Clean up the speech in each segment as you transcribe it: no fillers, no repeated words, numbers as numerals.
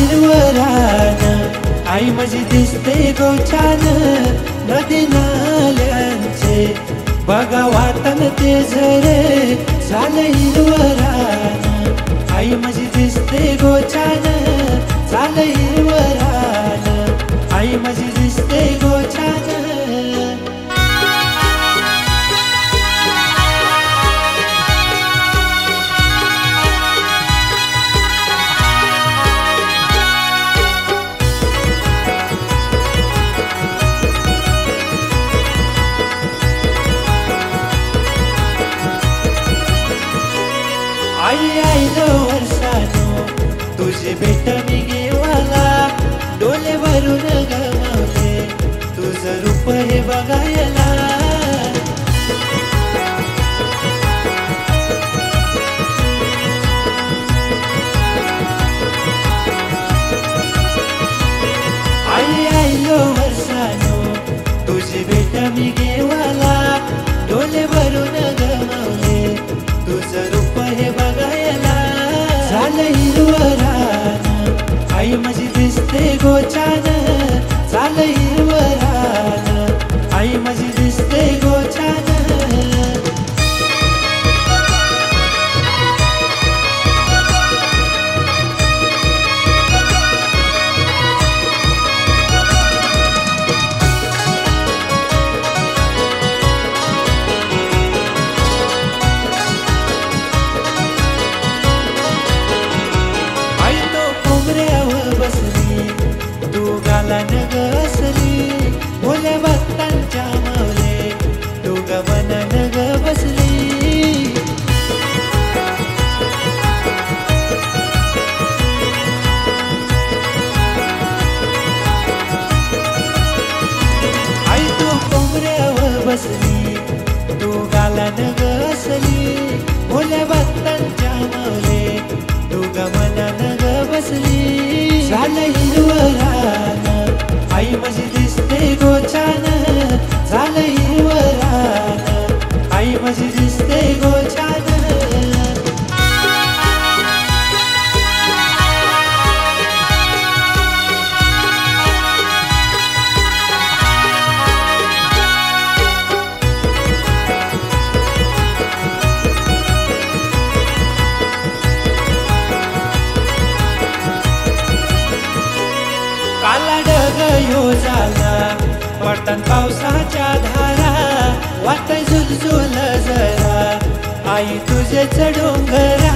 हिरवं रान आई माझी दिसते गो छान नदी नाल्यांचे बघा वाटन ते झरे झालं हिरवं रान आई माझी दिसते गो छान झालं हिरवं रान आई माझी दिसते गो छान आई आईलो वर्षानो तुझे भेट मी घेवाला डोले भरून गमावले तुझं रूप हे बघायला आई आईलो वर्षानो तुझे भेट मी घेवाला डोले भरून गमावले तुझं रूप हे बघायला झालं हिरवं रान आई माझी दिसते गो छान झालं हिरवं रान आई माझी दिसते गो छान गालान गसली भोल्या भक्तांच्या मावले तू गमनान ग बसली आई तू कोंबऱ्यावर बसली तू गालान गसली भोल्या भक्तांच्या मावले तू गमनान ग बसली झालं हिरवं रान आई माझी दिसते गो छान झालं हिरवं रान आई माझी दिसते गो छान काला ढग यो झाला पडतान पावसाच्या धारा वाटय झुलझुल जरा आई तुझेच डोंगरा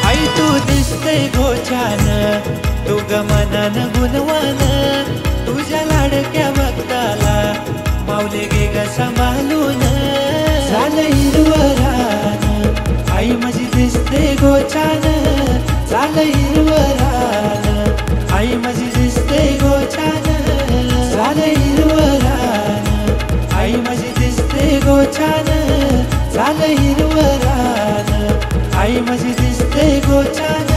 आई तू दिसते गो छान तू गमनान गुणवान तुझ्या लाडक्या भक्ताला माऊली गे ग सांभाळून झालं हिरवं रान आई माझी दिसते गो छान झालं हिरवं रान आई माझी दिसते गो छान झालं हिरवं रान आई माझी दिसते गो छान झालं हिरवं रान आई माझी दिसते गो छान